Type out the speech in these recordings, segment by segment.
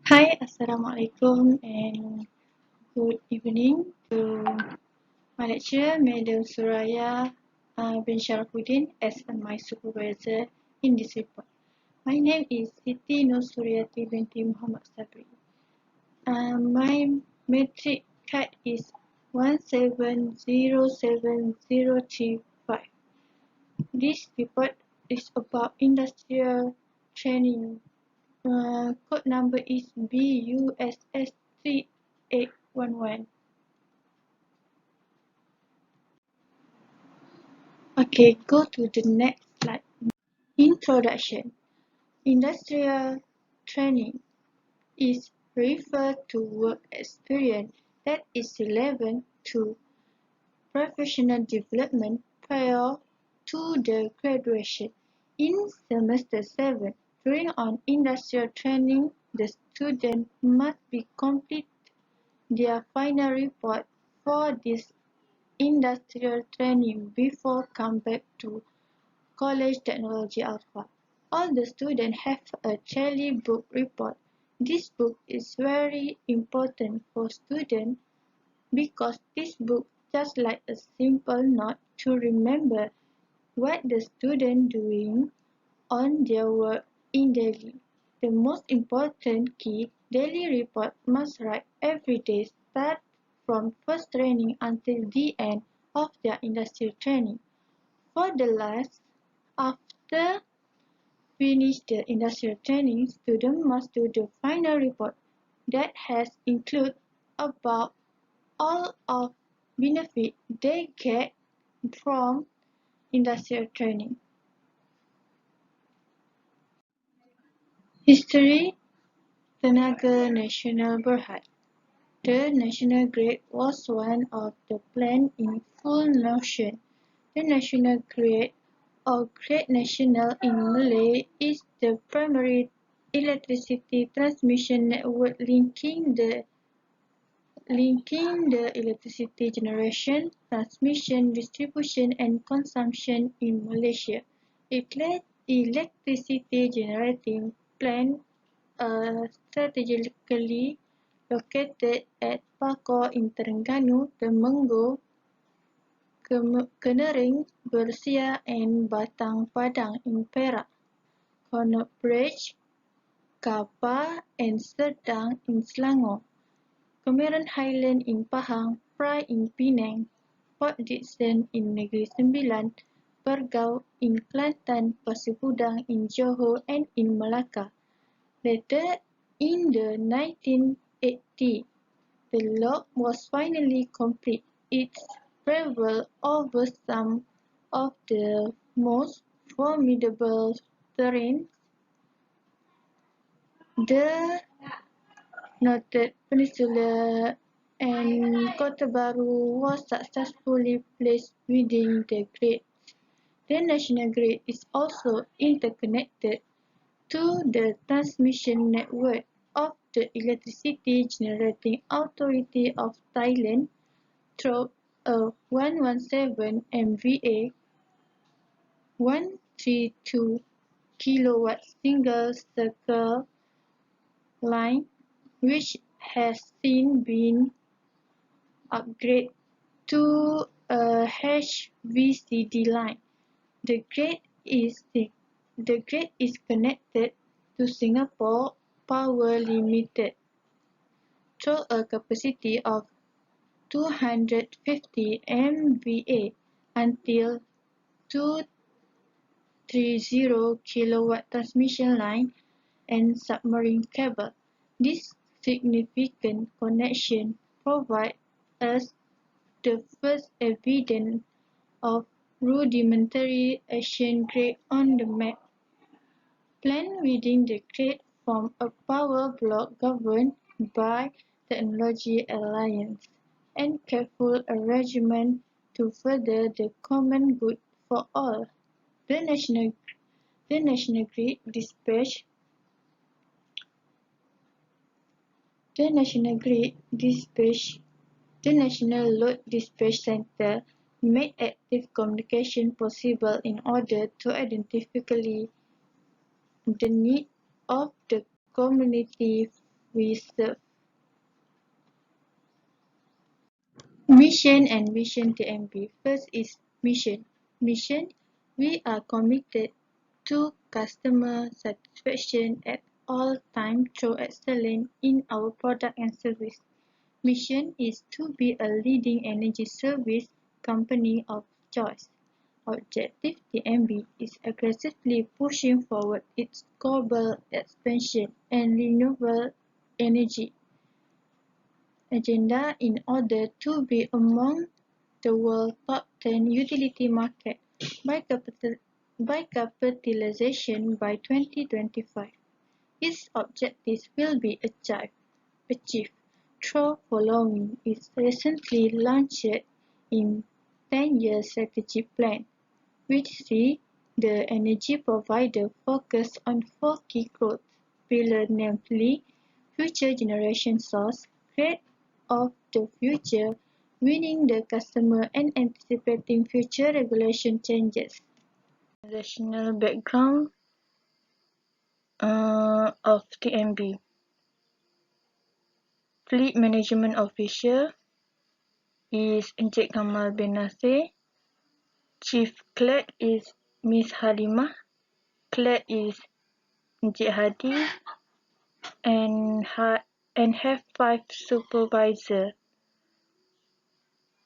Hi, Assalamualaikum and good evening to my lecturer, Madam Suraya bin Sharafuddin as my supervisor in this report. My name is Siti Suriati Binti Muhammad Sabri. My metric card is 1707035. This report is about industrial training. Code number is BUSS 3811. Okay, go to the next slide. Introduction. Industrial training is referred to work experience that is relevant to professional development prior to the graduation. In semester 7, during on industrial training, the student must be complete their final report for this industrial training before come back to College Technology Alpha. All the students have a daily book report. This book is very important for students because this book just like a simple note to remember what the student doing on their work in daily. The most important key daily report must write every day start from first training until the end of their industrial training. For the last, after finish the industrial training, students must do the final report that has include about all of benefit they get from industrial training. History. Tenaga Nasional Berhad. The national grid was one of the plans in full motion. The national grid, or Grid Nasional in Malay, is the primary electricity transmission network linking the electricity generation, transmission, distribution and consumption in Malaysia. Electricity generating plant are strategically located at Pakor in Terengganu, Temenggung, Ketereh, Bersia and Batang Padang in Perak, Connaught Bridge, Kapar and Serdang in Selangor, Cameron Highland in Pahang, Fry in Penang, Port Dickson in Negeri Sembilan, Pergau in Kelantan, Pasir Gudang in Johor and in Melaka. Later in the 1980s, the log was finally complete. It traveled over some of the most formidable terrains. The noted Peninsula and Kota Baru was successfully placed within the grid. The national grid is also interconnected to the transmission network of the Electricity Generating Authority of Thailand through a 117 MVA 132 kilowatt single circle line, which has since been upgraded to a HVCD line. The grid is connected to Singapore Power Limited through a capacity of 250 MVA until 230 kilowatt transmission line and submarine cable. This significant connection provides us the first evidence of rudimentary Asian grid on the map. Planned within the grid form a power block governed by Technology Alliance and careful arrangement to further the common good for all. The national grid dispatch the National Load Dispatch Center made active communication possible in order to identify the need of the community we serve. Mission and Vision TMB. First is mission. Mission, we are committed to customer satisfaction at all times through excellence in our product and service. Mission is to be a leading energy service company of choice. Objective TMB is aggressively pushing forward its global expansion and renewable energy agenda in order to be among the world's top 10 utility market by capitalization by 2025. Its objectives will be achieved through following its recently launched in 10-year strategic plan, which see the energy provider focus on four key growth pillars, namely future generation source, create of the future, winning the customer and anticipating future regulation changes. National background of TMB. Fleet Management Officer is Encik Kamal bin Nasir. Chief Clerk is Miss Halimah. Clerk is Encik Hadi and have 5 supervisor.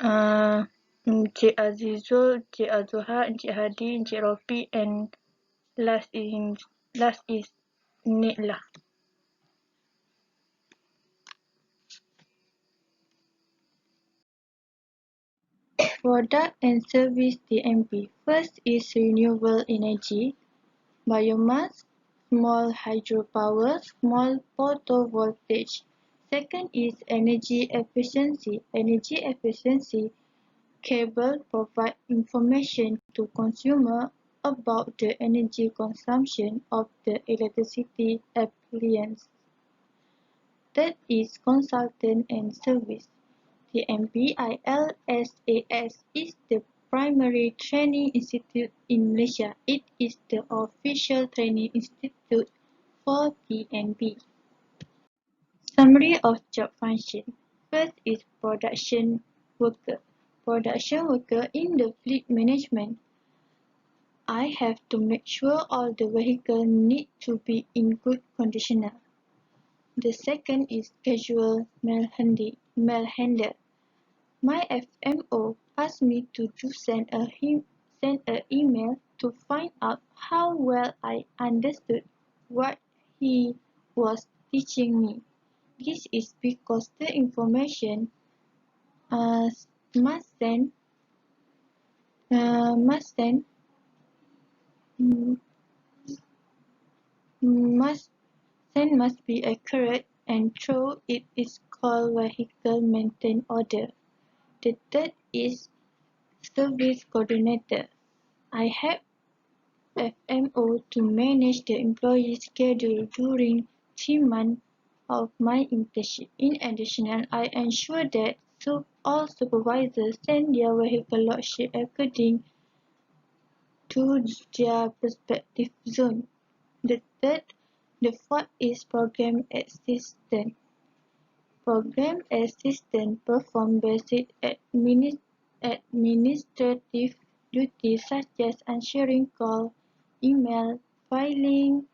Encik Azizul, Encik Azuhar, Encik Hadi, Encik Rofi, and last is Nitlah. Product and service TMP. First is renewable energy, biomass, small hydropower, small photovoltaic. Second is energy efficiency. Energy efficiency cable provide information to consumer about the energy consumption of the electricity appliance. Third is consultant and service. The MPILSAS is the primary training institute in Malaysia. It is the official training institute for TNB. Summary of job function. First is production worker. Production worker in the fleet management. I have to make sure all the vehicles need to be in good condition. The second is casual mail handler. My FMO asked me to send an email to find out how well I understood what he was teaching me. This is because the information must send must send must send must be accurate and thorough. It is called vehicle maintenance order. The third is service coordinator. I help FMO to manage the employee schedule during 3 months of my internship. In addition, I ensure that all supervisors send their vehicle log sheet according to their respective zone. The fourth is program assistant. Program assistant perform basic administrative duties such as answering call, email, filing,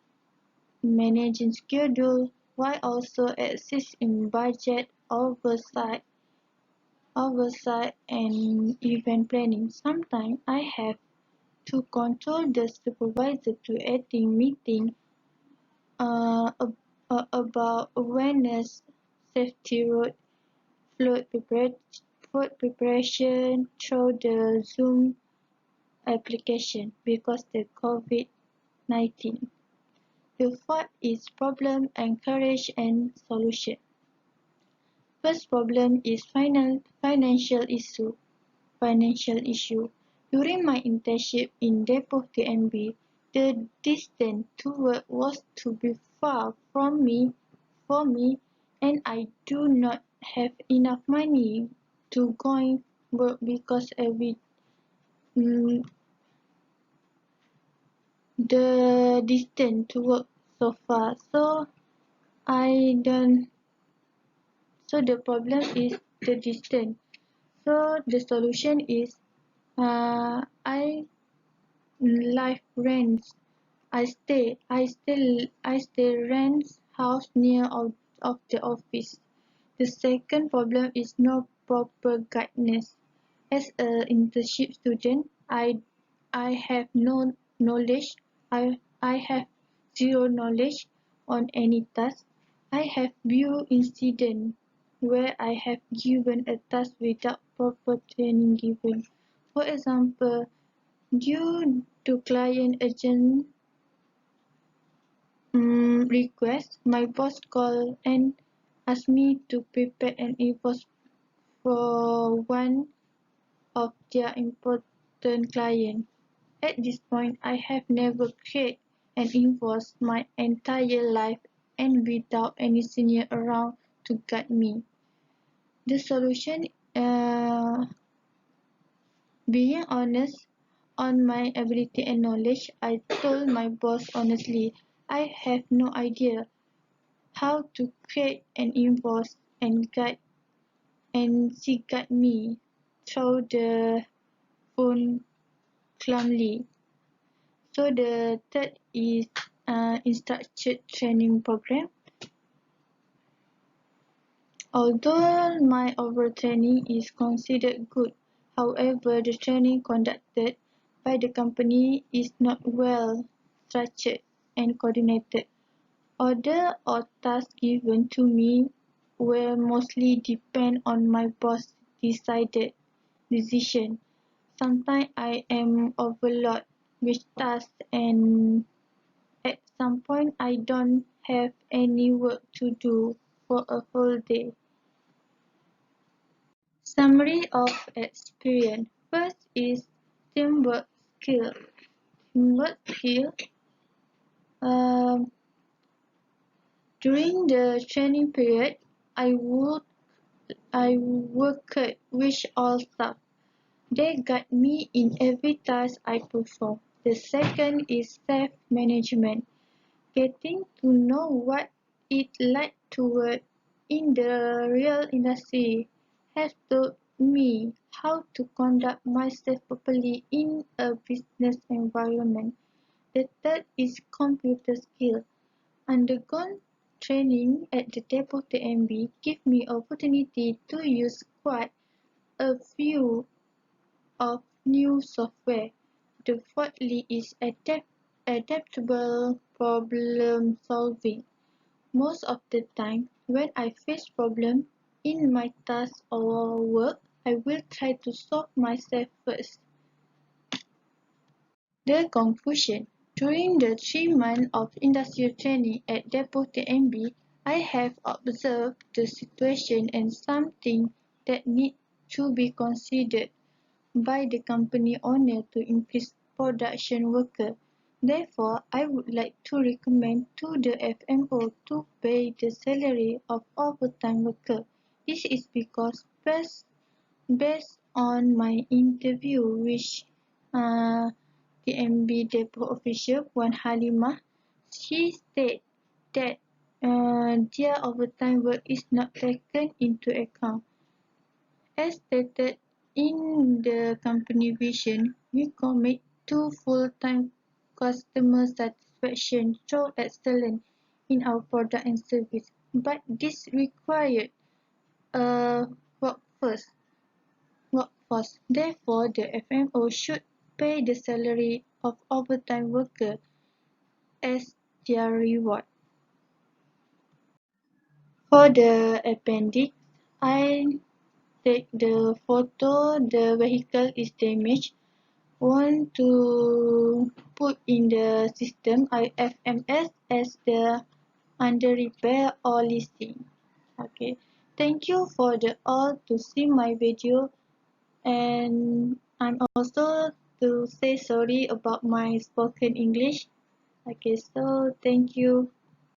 managing schedule, while also assist in budget oversight and event planning. Sometimes I have to control the supervisor to attend meeting about awareness, safety, road flood preparation through the Zoom application because the COVID-19. The fourth is problem, encourage, and solution. First problem is financial issue. During my internship in Depoh TNB, the distance to work was too far for me, and I do not have enough money to go work because the distance to work so far. So I don't So the problem is the distance. So the solution is I live rents. I stay rents house near of the office. The second problem is no proper guidance. As an internship student, I have no knowledge. I have zero knowledge on any task. I have viewed incidents where I have given a task without proper training given. For example, due to client urgent request, my boss called and asked me to prepare an invoice for one of their important clients. At this point, I have never created an invoice my entire life and without any senior around to guide me. The solution, being honest on my ability and knowledge, I told my boss honestly, I have no idea how to create an invoice and she guided me through the phone calmly. So the third is structured training program. Although my overtraining is considered good, however, the training conducted by the company is not well structured and coordinated. Orders or tasks given to me will mostly depend on my boss' decided decision. Sometimes I am overloaded with tasks and at some point I don't have any work to do for a whole day. Summary of experience. First is teamwork skill. Teamwork skill. Um, During the training period, I worked with all staff. They guide me in every task I perform. The second is self-management. Getting to know what it's like to work in the real industry has taught me how to conduct myself properly in a business environment. The third is computer skill. Undergone training at the Depoh TMB gave me opportunity to use quite a few of new software. The fourthly is adaptable problem solving. Most of the time, when I face problem in my task or work, I will try to solve myself first. The conclusion: during the 3 months of industrial training at Depoh TMB, I have observed the situation and something that need to be considered by the company owner to increase production worker. Therefore, I would like to recommend to the FMO to pay the salary of overtime worker. This is because based on my interview with uh, TMB Depoh official Wan Halimah, she said that their overtime work is not taken into account. As stated in the company vision, we commit to full-time customer satisfaction through excellence in our product and service, but this required a workforce. Therefore, the FMO should pay the salary of overtime worker as their reward. For the appendix, I take the photo the vehicle is damaged. Want to put in the system IFMS as the under repair or listing. Okay, thank you for the all to see my video, and I'm also to say sorry about my spoken English. Okay, so thank you.